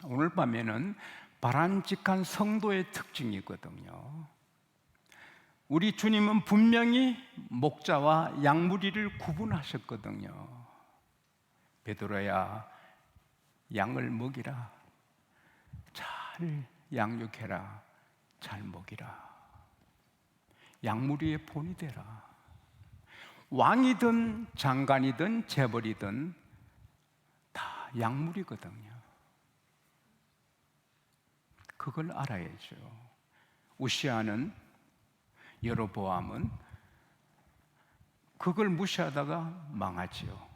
오늘 밤에는 바람직한 성도의 특징이거든요. 우리 주님은 분명히 목자와 양무리를 구분하셨거든요. 베드로야, 양을 먹이라, 잘 양육해라, 잘 먹이라. 양무리의 본이 되라. 왕이든 장관이든 재벌이든 다 양무리거든요. 그걸 알아야죠. 우시아는, 여로보암은 그걸 무시하다가 망하지요.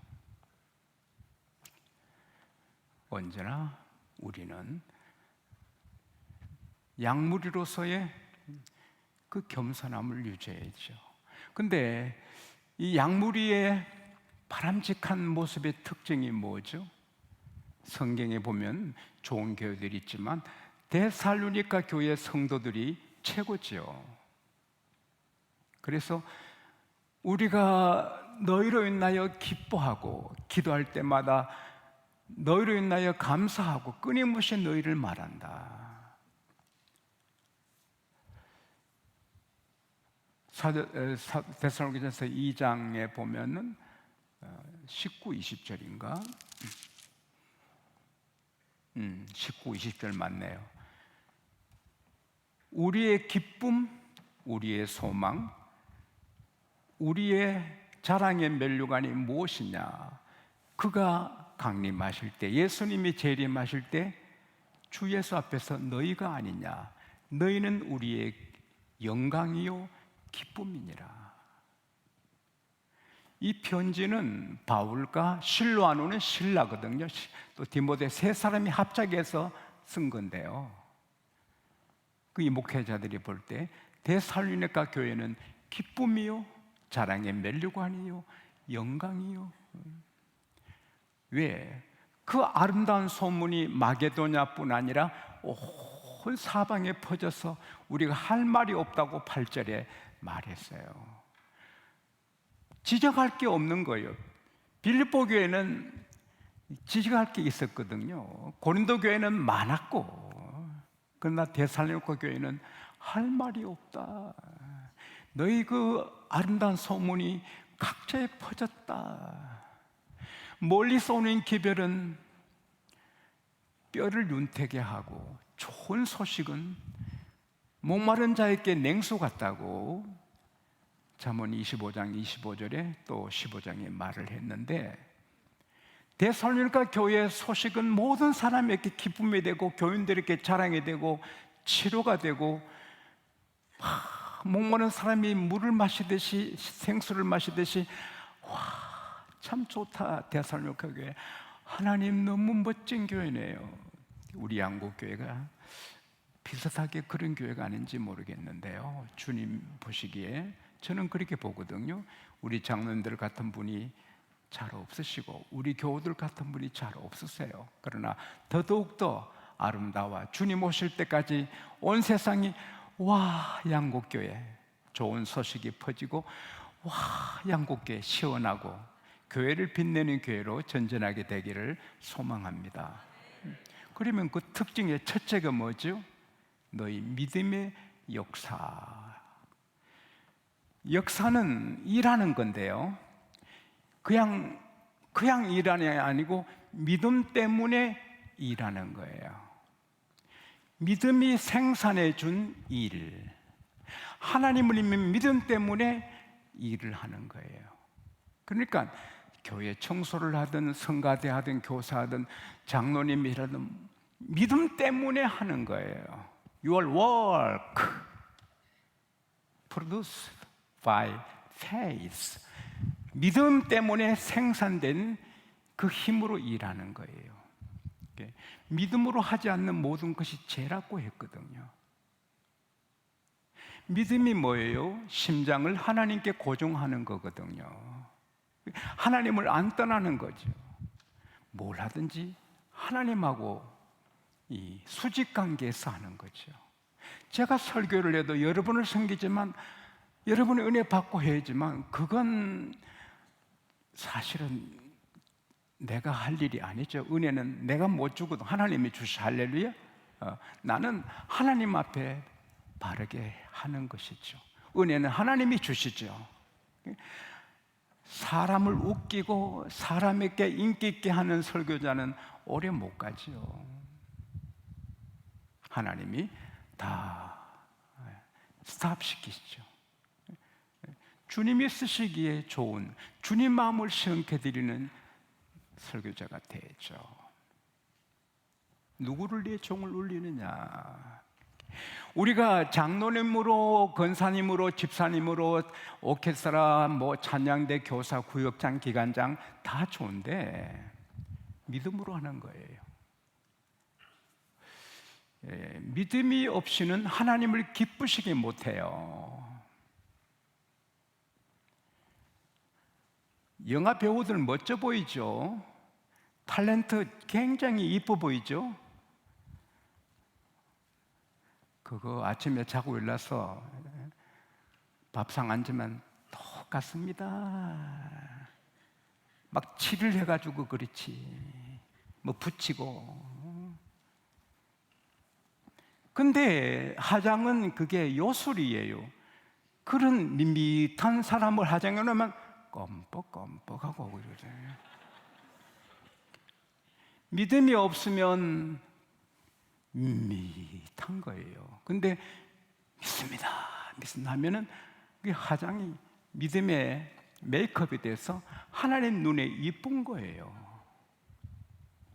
언제나 우리는 양무리로서의 그 겸손함을 유지해야죠. 근데 이 양무리의 바람직한 모습의 특징이 뭐죠? 성경에 보면 좋은 교회들이 있지만 데살로니가 교회 성도들이 최고지요. 그래서 우리가 너희로 인하여 기뻐하고 기도할 때마다 너희로 인하여 감사하고 끊임없이 너희를 말한다. 데살로니가전서 2장에 보면은 19, 20절인가? 19, 20절 맞네요. 우리의 기쁨, 우리의 소망, 우리의 자랑의 면류관이 무엇이냐? 그가 강림하실 때, 예수님이 재림하실 때 주 예수 앞에서 너희가 아니냐? 너희는 우리의 영광이요 기쁨이니라. 이 편지는 바울과 실로아노는 신라거든요. 또 디모데 세 사람이 합작해서 쓴 건데요. 그 이 목회자들이 볼 때 데살로니가 교회는 기쁨이요 자랑의 면류관이요 영광이요. 왜? 그 아름다운 소문이 마게도냐뿐 아니라 온 사방에 퍼져서 우리가 할 말이 없다고 8절에 말했어요. 지적할 게 없는 거예요. 빌립보 교회는 지적할 게 있었거든요. 고린도 교회는 많았고, 그러나 데살로니가 교회는 할 말이 없다. 너희 그 아름다운 소문이 각처에 퍼졌다. 멀리서 오는 기별은 뼈를 윤태게 하고, 좋은 소식은 목마른 자에게 냉수 같다고 잠언 25장 25절에 또 15장에 말을 했는데, 데살로니가 교회의 소식은 모든 사람에게 기쁨이 되고 교인들에게 자랑이 되고 치료가 되고, 목마른 사람이 물을 마시듯이 생수를 마시듯이 와 참 좋다. 데살로니가 교회 하나님 너무 멋진 교회네요. 우리 한국교회가 비슷하게 그런 교회가 아닌지 모르겠는데요, 주님 보시기에 저는 그렇게 보거든요. 우리 장로님들 같은 분이 잘 없으시고 우리 교우들 같은 분이 잘 없으세요. 그러나 더더욱더 아름다워 주님 오실 때까지 온 세상이 와 양곡교회 좋은 소식이 퍼지고, 와 양곡교회 시원하고 교회를 빛내는 교회로 전전하게 되기를 소망합니다. 그러면 그 특징의 첫째가 뭐죠? 너희 믿음의 역사. 역사는 일하는 건데요, 그냥 일하는 게 아니고 믿음 때문에 일하는 거예요. 믿음이 생산해 준 일, 하나님을 믿는 믿음 때문에 일을 하는 거예요. 그러니까 교회 청소를 하든 성가대 하든 교사하든 장로님이 하든 믿음 때문에 하는 거예요. Your work produced by faith. 믿음 때문에 생산된 그 힘으로 일하는 거예요. 믿음으로 하지 않는 모든 것이 죄라고 했거든요. 믿음이 뭐예요? 심장을 하나님께 고정하는 거거든요. 하나님을 안 떠나는 거죠. 뭘 하든지 하나님하고 이 수직 관계에서 하는 거죠. 제가 설교를 해도 여러분을 섬기지만 여러분의 은혜 받고 해야지만 그건 사실은 내가 할 일이 아니죠. 은혜는 내가 못 주고도 하나님이 주시. 할렐루야. 나는 하나님 앞에 바르게 하는 것이죠. 은혜는 하나님이 주시죠. 사람을 웃기고 사람에게 인기 있게 하는 설교자는 오래 못 가지요. 하나님이 다 스탑시키시죠. 주님이 쓰시기에 좋은, 주님 마음을 시원케 드리는 설교자가 되죠. 누구를 내 종을 울리느냐? 우리가 장로님으로, 권사님으로, 집사님으로, 오케스트라, 찬양대, 교사, 구역장, 기관장 다 좋은데 믿음으로 하는 거예요. 믿음이 없이는 하나님을 기쁘시게 못해요. 영화 배우들 멋져 보이죠? 탤런트 굉장히 이뻐 보이죠? 그거 아침에 자고 일어나서 밥상 앉으면 똑같습니다. 막 칠을 해가지고 그렇지. 붙이고. 근데 화장은 그게 요술이에요. 그런 밋밋한 사람을 화장해 놓으면 껌뻑껌뻑하고 그러잖아요. 믿음이 없으면 밋밋한 거예요. 근데 믿습니다 하면은 그 화장이 믿음의 메이크업이 돼서 하나님 눈에 이쁜 거예요.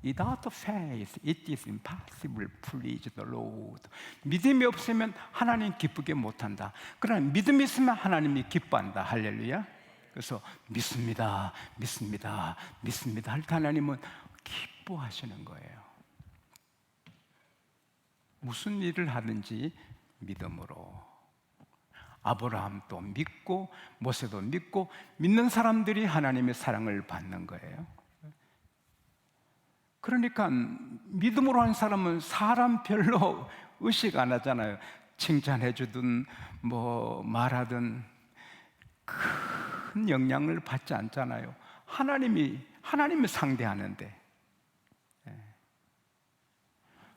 Without faith, it is impossible to please the Lord. 믿음이 없으면 하나님 기쁘게 못한다. 그러나 믿음이 있으면 하나님이 기뻐한다. 할렐루야. 그래서 믿습니다 할 때 하나님은 기뻐하시는 거예요. 무슨 일을 하든지 믿음으로. 아브라함도 믿고 모세도 믿고, 믿는 사람들이 하나님의 사랑을 받는 거예요. 그러니까 믿음으로 한 사람은 사람 별로 의식 안 하잖아요. 칭찬해 주든 말하든 큰 영향을 받지 않잖아요. 하나님이 상대하는데,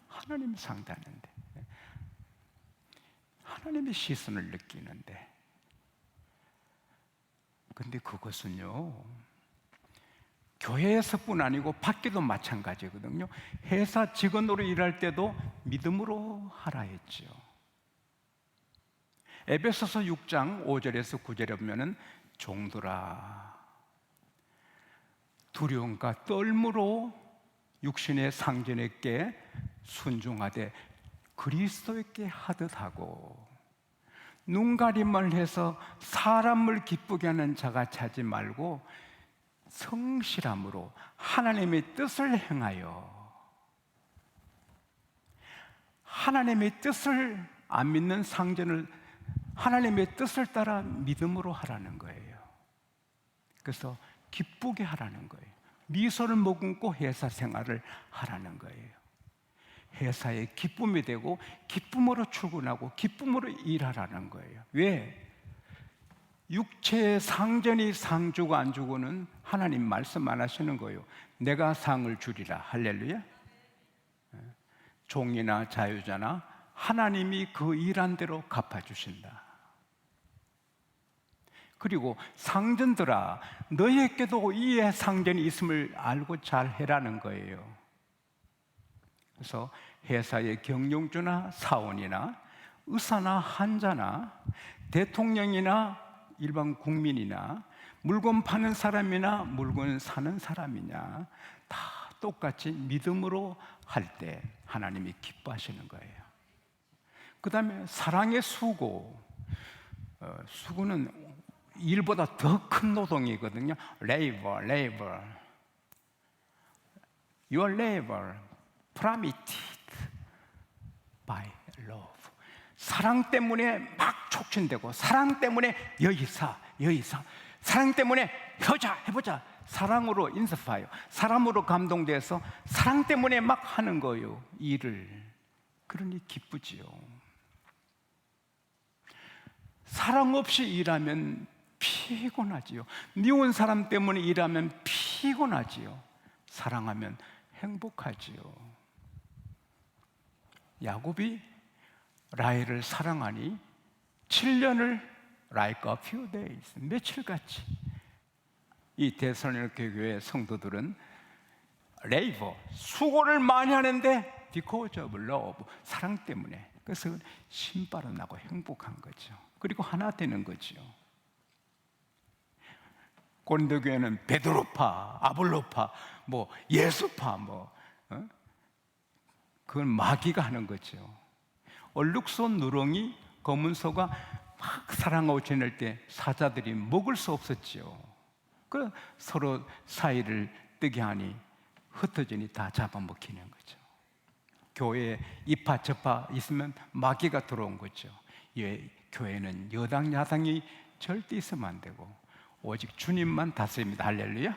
하나님이 상대하는데, 하나님의 시선을 느끼는데. 근데 그것은요, 교회에서뿐 아니고 밖에도 마찬가지거든요. 회사 직원으로 일할 때도 믿음으로 하라 했죠. 에베소서 6장 5절에서 9절에 보면은 종들아, 두려움과 떨므로 육신의 상전에게 순종하되 그리스도에게 하듯 하고, 눈가림을 해서 사람을 기쁘게 하는 자가 차지 말고 성실함으로 하나님의 뜻을 행하여. 하나님의 뜻을 안 믿는 상전을 하나님의 뜻을 따라 믿음으로 하라는 거예요. 그래서 기쁘게 하라는 거예요. 미소를 머금고 회사 생활을 하라는 거예요. 회사에 기쁨이 되고 기쁨으로 출근하고 기쁨으로 일하라는 거예요. 왜? 육체의 상전이 상 주고 안 주고는 하나님 말씀 안 하시는 거예요. 내가 상을 주리라. 할렐루야. 종이나 자유자나 하나님이 그 일한 대로 갚아주신다. 그리고 상전들아, 너희에게도 이에 상전이 있음을 알고 잘 해라는 거예요. 그래서 회사의 경영주나 사원이나 의사나 환자나 대통령이나 일반 국민이나 물건 파는 사람이나 물건 사는 사람이냐 다 똑같이 믿음으로 할 때 하나님이 기뻐하시는 거예요. 그 다음에 사랑의 수고. 수고는 일보다 더 큰 노동이거든요. labor. Your labor promitted by love. 사랑 때문에 막 촉진되고, 사랑 때문에 여기사, 사랑 때문에 해보자. 사랑으로 인스파이어, 사람으로 감동돼서 사랑 때문에 막 하는 거예요, 일을. 그러니 기쁘지요. 사랑 없이 일하면 피곤하지요. 미운 사람 때문에 일하면 피곤하지요. 사랑하면 행복하지요. 야곱이 라헬을 사랑하니 7년을 like a few days, 며칠같이. 이 데살로니가 교회 성도들은 레이버, 수고를 많이 하는데 because of love, 사랑 때문에. 그래서 신바람 나고 행복한 거죠. 그리고 하나 되는 거죠. 고린도 교회는 베드로파, 아볼로파, 뭐 예수파, 그건 마귀가 하는 거죠. 얼룩소 누렁이 검은소가 막 사랑하고 지낼 때 사자들이 먹을 수 없었지요. 그 서로 사이를 뜨게 하니 흩어지니 다 잡아먹히는 거죠. 교회에 이파 저파 있으면 마귀가 들어온 거죠. 교회는 여당 야당이 절대 있으면 안 되고 오직 주님만 다스립니다. 할렐루야.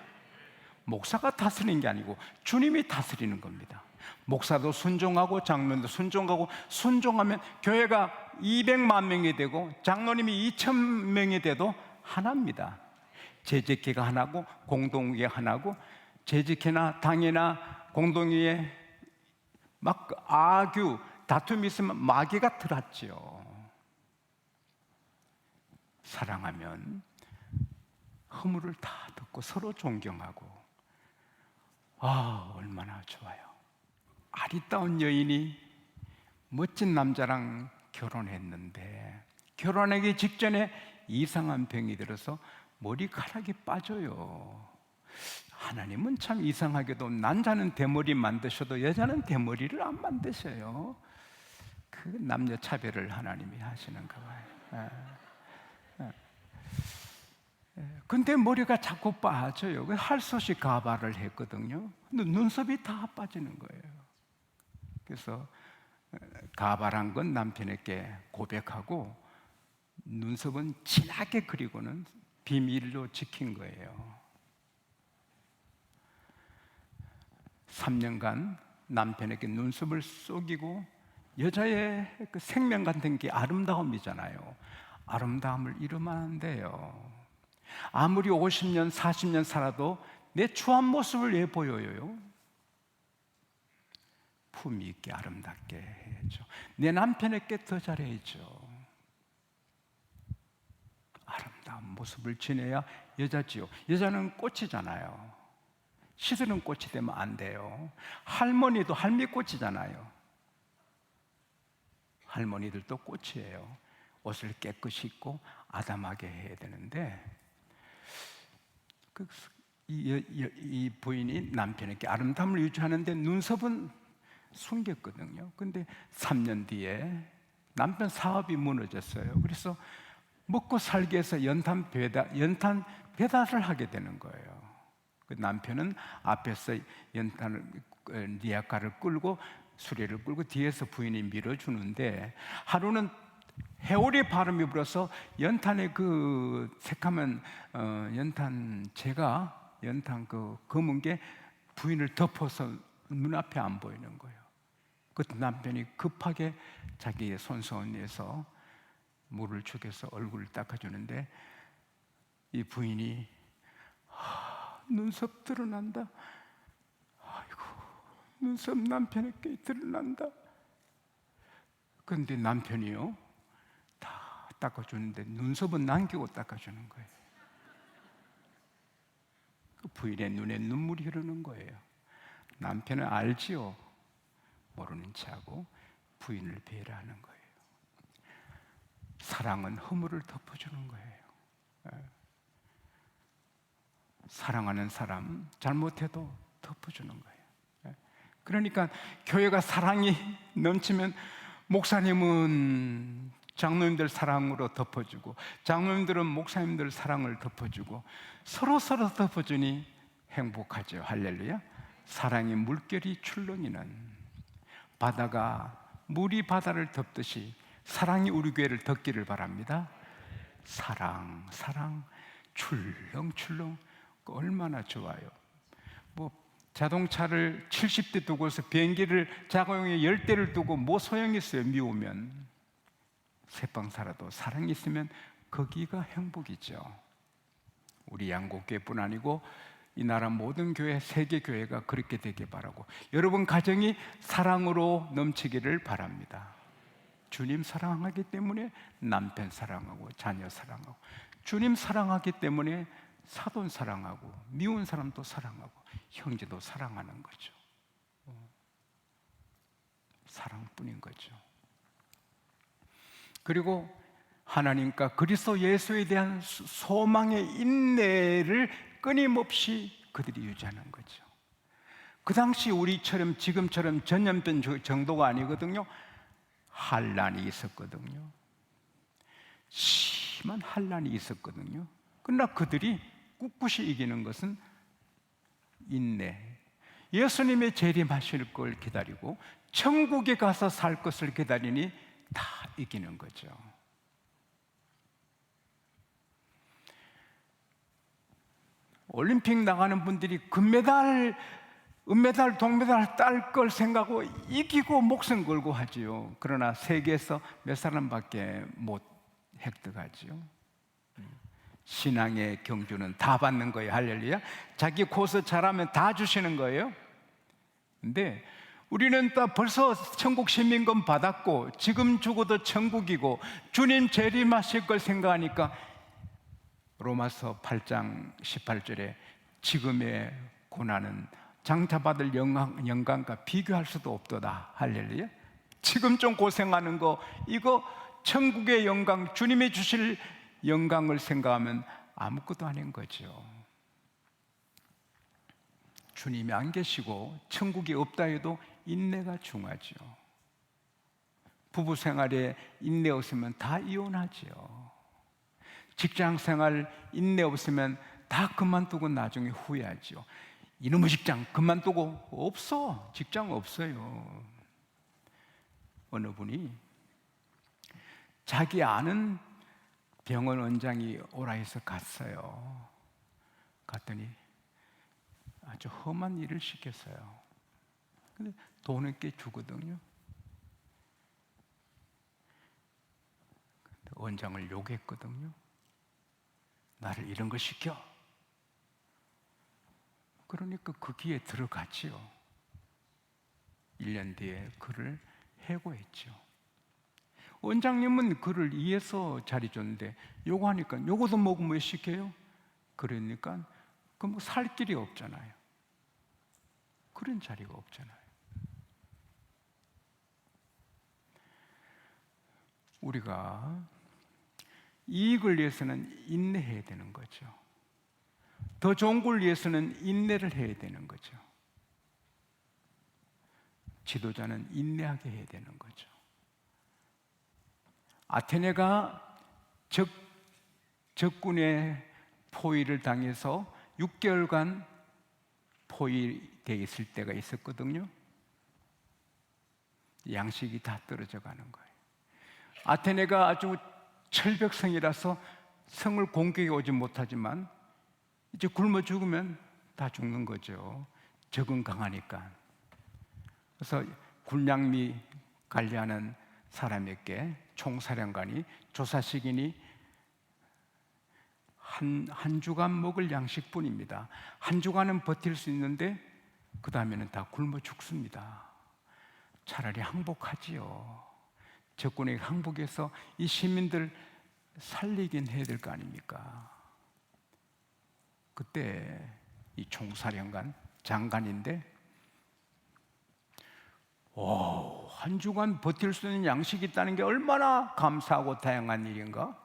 목사가 다스리는 게 아니고 주님이 다스리는 겁니다. 목사도 순종하고 장로님도 순종하고, 순종하면 교회가 200만 명이 되고 장로님이 2,000명이 돼도 하나입니다. 재직회가 하나고 공동회가 하나고, 재직회나 당회나 공동회에 막 악유, 다툼이 있으면 마귀가 들었지요. 사랑하면 허물을 다 듣고 서로 존경하고, 얼마나 좋아요. 아리따운 여인이 멋진 남자랑 결혼했는데 결혼하기 직전에 이상한 병이 들어서 머리카락이 빠져요. 하나님은 참 이상하게도 남자는 대머리 만드셔도 여자는 대머리를 안 만드셔요. 그 남녀 차별을 하나님이 하시는가 봐요. 근데 머리가 자꾸 빠져요. 할 수 없이 가발을 했거든요. 근데 눈썹이 다 빠지는 거예요. 그래서 가발한 건 남편에게 고백하고 눈썹은 진하게 그리고는 비밀로 지킨 거예요. 3년간 남편에게 눈썹을 속이고, 여자의 그 생명 같은 게 아름다움이잖아요. 아름다움을 잃으면 안 돼요. 아무리 50년, 40년 살아도 내 추한 모습을 왜 보여요? 품위 있게 아름답게 해야죠. 내 남편에게 더 잘해야죠. 아름다운 모습을 지내야 여자지요. 여자는 꽃이잖아요. 시드는 꽃이 되면 안 돼요. 할머니도 할미꽃이잖아요. 할머니들도 꽃이에요. 옷을 깨끗이 입고 아담하게 해야 되는데, 이 부인이 남편에게 아름다움을 유지하는데 눈썹은 숨겼거든요. 근데 3년 뒤에 남편 사업이 무너졌어요. 그래서 먹고 살기 위해서 연탄 배달을 하게 되는 거예요. 그 남편은 앞에서 리아카를 끌고 수레를 끌고 뒤에서 부인이 밀어주는데, 하루는 해오리 바람이 불어서 연탄의 그 새카만 연탄 그 검은 게 부인을 덮어서 눈앞에 안 보이는 거예요. 그때 남편이 급하게 자기의 손수건에서 물을 죽여서 얼굴을 닦아주는데, 이 부인이 눈썹 드러난다. 아이고, 눈썹 남편에게 드러난다. 그런데 남편이요, 다 닦아주는데 눈썹은 남기고 닦아주는 거예요. 그 부인의 눈에 눈물이 흐르는 거예요. 남편은 알지요. 모르는 체하고 부인을 배려하는 거예요. 사랑은 허물을 덮어주는 거예요. 사랑하는 사람 잘못해도 덮어주는 거예요. 그러니까 교회가 사랑이 넘치면 목사님은 장로님들 사랑으로 덮어주고, 장로님들은 목사님들 사랑을 덮어주고, 서로 덮어주니 행복하죠. 할렐루야. 사랑의 물결이 출렁이는, 물이 바다를 덮듯이 사랑이 우리 교회를 덮기를 바랍니다. 사랑 출렁출렁. 얼마나 좋아요. 자동차를 70대 두고서 비행기를 작업용에 10대를 두고 뭐 소용이 있어요. 미우면. 새빵 살아도 사랑이 있으면 거기가 행복이죠. 우리 양곡교회뿐 아니고 이 나라 모든 교회, 세계 교회가 그렇게 되길 바라고, 여러분 가정이 사랑으로 넘치기를 바랍니다. 주님 사랑하기 때문에 남편 사랑하고 자녀 사랑하고, 주님 사랑하기 때문에 사돈 사랑하고 미운 사람도 사랑하고 형제도 사랑하는 거죠. 사랑뿐인 거죠. 그리고 하나님과 그리스도 예수에 대한 소망의 인내를 끊임없이 그들이 유지하는 거죠. 그 당시 우리처럼 지금처럼 전염병 정도가 아니거든요. 환난이 있었거든요. 심한 환난이 있었거든요. 그러나 그들이 꿋꿋이 이기는 것은 인내. 예수님의 재림하실 걸 기다리고 천국에 가서 살 것을 기다리니 다 이기는 거죠. 올림픽 나가는 분들이 금메달, 은메달, 동메달 딸 걸 생각하고 이기고 목숨 걸고 하지요. 그러나 세계에서 몇 사람밖에 못 획득하지요. 신앙의 경주는 다 받는 거예요. 할렐루야. 자기 코스 잘하면 다 주시는 거예요. 근데 우리는 벌써 천국 시민권 받았고 지금 죽어도 천국이고 주님 재림하실 걸 생각하니까 로마서 8장 18절에 지금의 고난은 장차 받을 영광과 비교할 수도 없도다. 할렐루야. 지금 좀 고생하는 거, 이거 천국의 영광, 주님이 주실 영광을 생각하면 아무것도 아닌 거죠. 주님이 안 계시고 천국이 없다 해도 인내가 중요하죠. 부부 생활에 인내 없으면 다 이혼하죠. 직장 생활 인내 없으면 다 그만두고 나중에 후회하죠. 이놈의 직장 그만두고 없어. 직장 없어요. 어느 분이 자기 아는 병원 원장이 오라 해서 갔어요. 갔더니 아주 험한 일을 시켰어요. 근데 돈은 꽤 주거든요. 원장을 욕했거든요. 나를 이런 거 시켜. 그러니까 그 기에 들어갔지요. 1년 뒤에 그를 해고했죠. 원장님은 그를 이해해서 자리 줬는데 요거하니까 요거도 먹으면 왜 시켜요? 그러니까 그 뭐 살 길이 없잖아요. 그런 자리가 없잖아요. 우리가 이익을 위해서는 인내해야 되는 거죠. 더 좋은 걸 위해서는 인내를 해야 되는 거죠. 지도자는 인내하게 해야 되는 거죠. 아테네가 적군의 포위를 당해서 6개월간 포위되어 있을 때가 있었거든요. 양식이 다 떨어져 가는 거예요. 아테네가 아주 철벽성이라서 성을 공격해 오지 못하지만 이제 굶어 죽으면 다 죽는 거죠. 적은 강하니까. 그래서 군량미 관리하는 사람에게 총사령관이 조사시키니 한 주간 먹을 양식뿐입니다. 한 주간은 버틸 수 있는데 그 다음에는 다 굶어 죽습니다. 차라리 항복하지요. 적군에게 항복해서 이 시민들 살리긴 해야 될 거 아닙니까? 그때 이 총사령관 장관인데 한 주간 버틸 수 있는 양식이 있다는 게 얼마나 감사하고 다양한 일인가?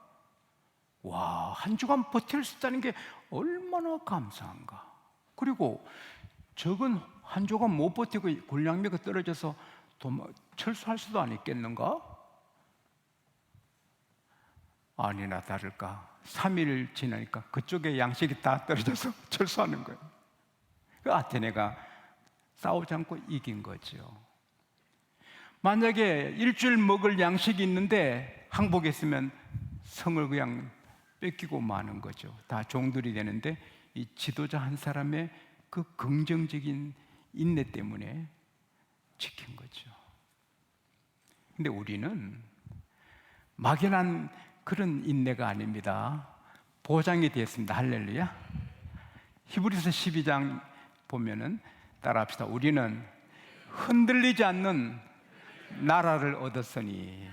한 주간 버틸 수 있다는 게 얼마나 감사한가? 그리고 적은 한 주간 못 버티고 군량미가 떨어져서 철수할 수도 안 있겠는가? 아니나 다를까 3일 지나니까 그쪽에 양식이 다 떨어져서 철수하는 거예요. 그 아테네가 싸우지 않고 이긴 거죠. 만약에 일주일 먹을 양식이 있는데 항복했으면 성을 그냥 뺏기고 마는 거죠. 다 종들이 되는데 이 지도자 한 사람의 그 긍정적인 인내 때문에 지킨 거죠. 근데 우리는 막연한 그런 인내가 아닙니다. 보장이 되었습니다. 할렐루야. 히브리서 12장 보면은 따라합시다. 우리는 흔들리지 않는 나라를 얻었으니.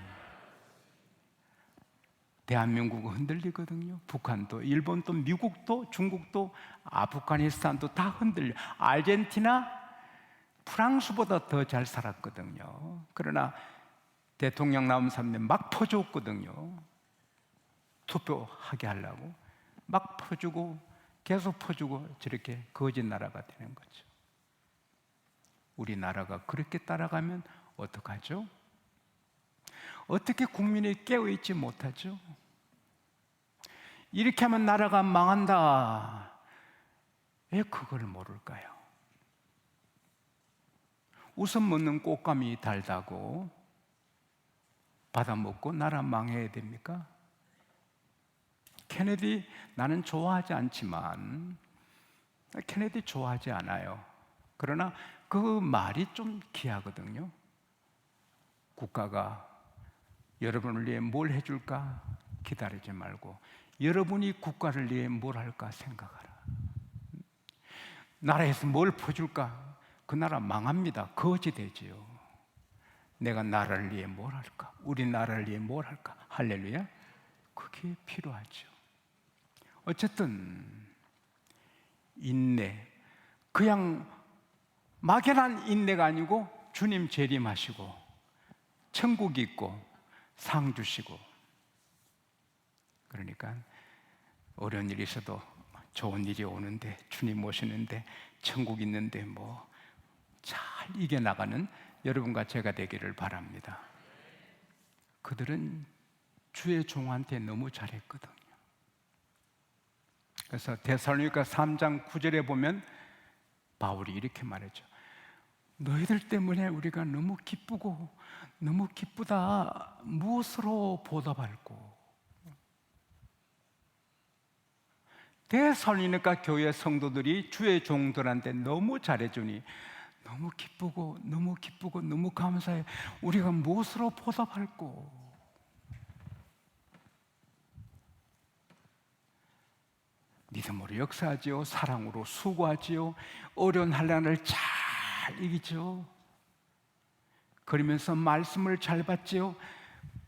대한민국은 흔들리거든요. 북한도, 일본도, 미국도, 중국도, 아프가니스탄도 다 흔들려. 아르헨티나, 프랑스보다 더 잘 살았거든요. 그러나 대통령 나온 사람들 막 퍼줬거든요. 투표하게 하려고 막 퍼주고 계속 퍼주고 저렇게 거짓 나라가 되는 거죠. 우리나라가 그렇게 따라가면 어떡하죠? 어떻게 국민이 깨어있지 못하죠? 이렇게 하면 나라가 망한다. 왜 그걸 모를까요? 웃음 먹는 꽃감이 달다고 받아먹고 나라 망해야 됩니까? 케네디, 나는 좋아하지 않지만, 케네디 좋아하지 않아요. 그러나 그 말이 좀 귀하거든요. 국가가 여러분을 위해 뭘 해줄까 기다리지 말고 여러분이 국가를 위해 뭘 할까 생각하라. 나라에서 뭘 퍼줄까? 그 나라 망합니다. 거지되지요. 내가 나라를 위해 뭘 할까? 우리 나라를 위해 뭘 할까? 할렐루야. 그게 필요하죠. 어쨌든 인내, 그냥 막연한 인내가 아니고 주님 재림하시고 천국 있고 상 주시고, 그러니까 어려운 일이 있어도 좋은 일이 오는데, 주님 오시는데, 천국 있는데 뭐 잘 이겨나가는 여러분과 제가 되기를 바랍니다. 그들은 주의 종한테 너무 잘했거든요. 그래서 데살로니가 3장 9절에 보면 바울이 이렇게 말했죠. 너희들 때문에 우리가 너무 기쁘고 너무 기쁘다. 무엇으로 보답할꼬? 데살로니가 교회 성도들이 주의 종들한테 너무 잘해주니 너무 기쁘고 너무 기쁘고 너무 감사해. 우리가 무엇으로 보답할꼬? 믿음으로 역사하지요. 사랑으로 수고하지요. 어려운 환난을 잘 이기죠. 그러면서 말씀을 잘 받지요.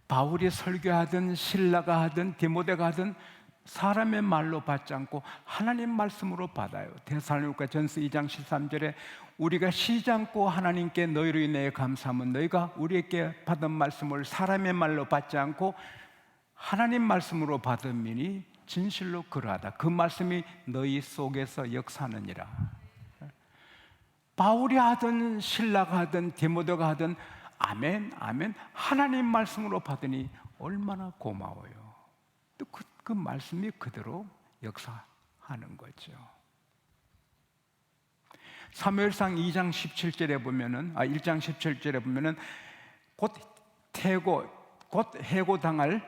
바울이 설교하든 신라가 하든 디모데가 하든 사람의 말로 받지 않고 하나님 말씀으로 받아요. 데살로니가 전서 2장 13절에 우리가 쉬지 않고 하나님께 너희로 인해 감사하면 너희가 우리에게 받은 말씀을 사람의 말로 받지 않고 하나님 말씀으로 받음이니 진실로 그러하다. 그 말씀이 너희 속에서 역사하느니라. 바울이 하든 신라가 하든 디모데가 하든 아멘 아멘 하나님 말씀으로 받으니 얼마나 고마워요. 또 그 말씀이 그대로 역사하는 거죠. 사무엘상 2장 17절에 보면은 1장 17절에 보면은 곧 해고당할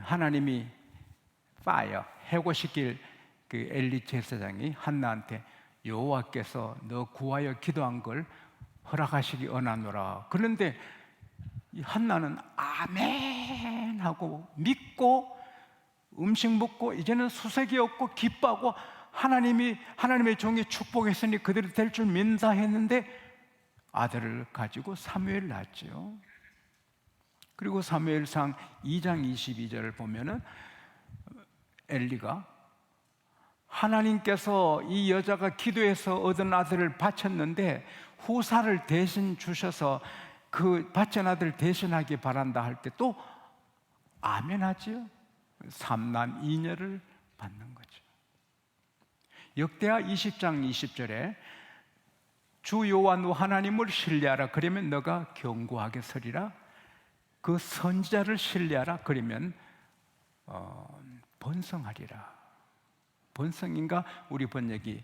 하나님이 해고시킬 그 엘리 제사장이 한나한테 여호와께서 너 구하여 기도한 걸 허락하시기 원하노라. 그런데 한나는 아멘 하고 믿고 음식 먹고 이제는 수색이 없고 기뻐하고 하나님의 종이 축복했으니 그대로 될 줄 믿는다 했는데 아들을 가지고 사무엘을 낳았죠. 그리고 사무엘상 2장 22절을 보면은 엘리가 하나님께서 이 여자가 기도해서 얻은 아들을 바쳤는데 후사를 대신 주셔서 그 바친 아들 대신하기 바란다 할 때 또 아멘 하지요. 3남 2녀를 받는 거죠. 역대하 20장 20절에 주 여호와 너 하나님을 신뢰하라. 그러면 너가 견고하게 서리라. 그 선지자를 신뢰하라. 그러면 번성하리라. 번성인가? 우리 번역이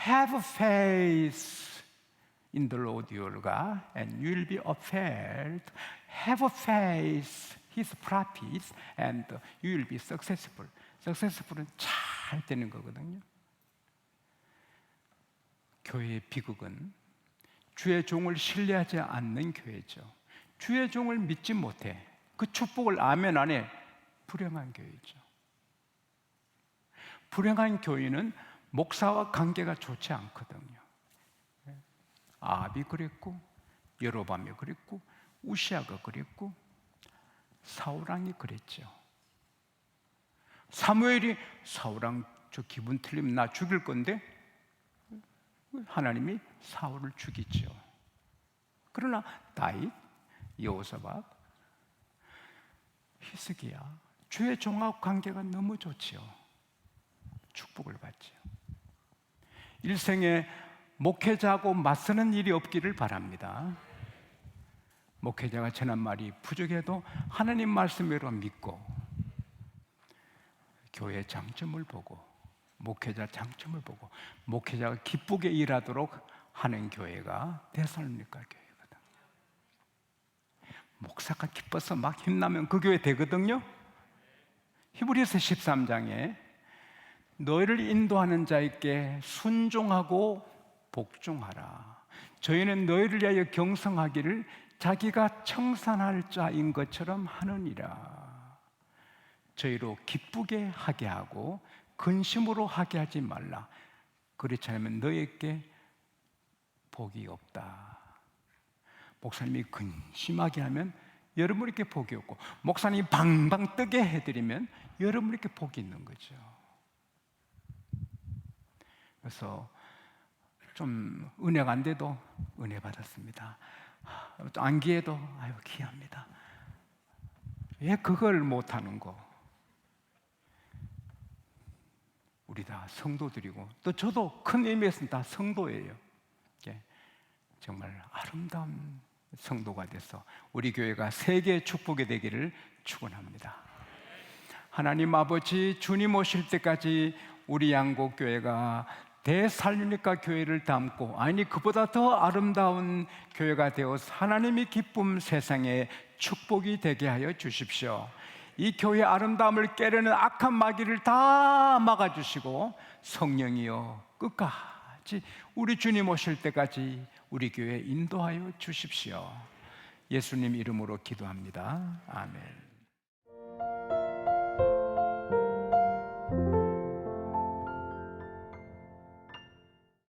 Have faith in the Lord your God and you will be upheld. Have faith His prophets and you will be successful. successful은 잘 되는 거거든요. 교회의 비극은 주의 종을 신뢰하지 않는 교회죠. 주의 종을 믿지 못해 그 축복을 아멘 안 해 불행한 교회죠. 불행한 교인은 목사와 관계가 좋지 않거든요. 아합이 그랬고, 여로밤이 그랬고, 우시아가 그랬고, 사울왕이 그랬죠. 사무엘이 사울왕 저 기분 틀리면 나 죽일 건데 하나님이 사울을 죽이죠. 그러나 다윗, 여호사밧, 히스기야 주의 종하고 관계가 너무 좋지요. 축복을 받지요. 일생에 목회자하고 맞서는 일이 없기를 바랍니다. 목회자가 전한 말이 부족해도 하나님 말씀으로 믿고 교회의 장점을 보고 목회자 장점을 보고 목회자가 기쁘게 일하도록 하는 교회가 데살로니가 교회거든. 목사가 기뻐서 막 힘나면 그 교회 되거든요. 히브리서 13장에 너희를 인도하는 자에게 순종하고 복종하라. 저희는 너희를 위하여 경성하기를 자기가 청산할 자인 것처럼 하느니라. 저희로 기쁘게 하게 하고 근심으로 하게 하지 말라. 그렇지 않으면 너희에게 복이 없다. 목사님이 근심하게 하면 여러분에게 복이 없고, 목사님이 방방 뜨게 해드리면 여러분에게 복이 있는 거죠. 그래서 좀 은혜가 안 돼도 은혜 받았습니다. 안 기해도 아유 기합니다. 왜 그걸 못하는 거? 우리 다 성도들이고 또 저도 큰 의미에서는 다 성도예요. 정말 아름다운 성도가 돼서 우리 교회가 세계의 축복이 되기를 축원합니다. 하나님 아버지, 주님 오실 때까지 우리 양곡교회가 대살로니가 교회를 담고, 아니 그보다 더 아름다운 교회가 되어서 하나님이 기쁨 세상에 축복이 되게 하여 주십시오. 이 교회의 아름다움을 깨려는 악한 마귀를 다 막아주시고 성령이여 끝까지 우리 주님 오실 때까지 우리 교회 인도하여 주십시오. 예수님 이름으로 기도합니다. 아멘.